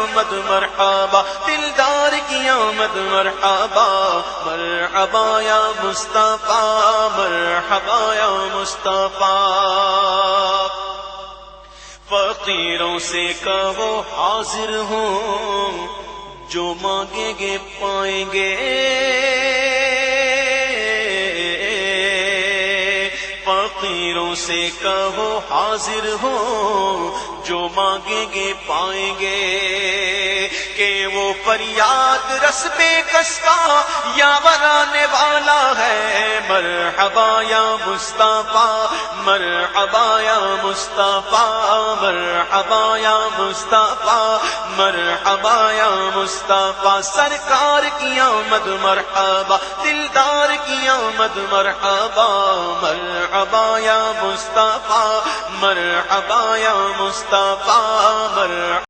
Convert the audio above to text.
आमद मरहबा, दिलदार की आमद मरहबा, मरहबा या मुस्तफा, मरहबा या मुस्तफा। फकीरों से कहो हाजिर हूँ, जो मांगेंगे पाएंगे। फकीरों से कहो हाजिर हो, जो मांगेंगे पाएंगे। कि वो फरियाद रस बेकस का यावर आने वाला है। मरहबा या मुस्तफा, मरहबा या मुस्तफा, मरहबा या मुस्तफा, मरहबा या मुस्तफा। सरकार की आमद मरहबा, दिलदार की आमद मरहबा, मरहबा या मुस्तफा, मरहबा या मुस्तफा, मरहबा।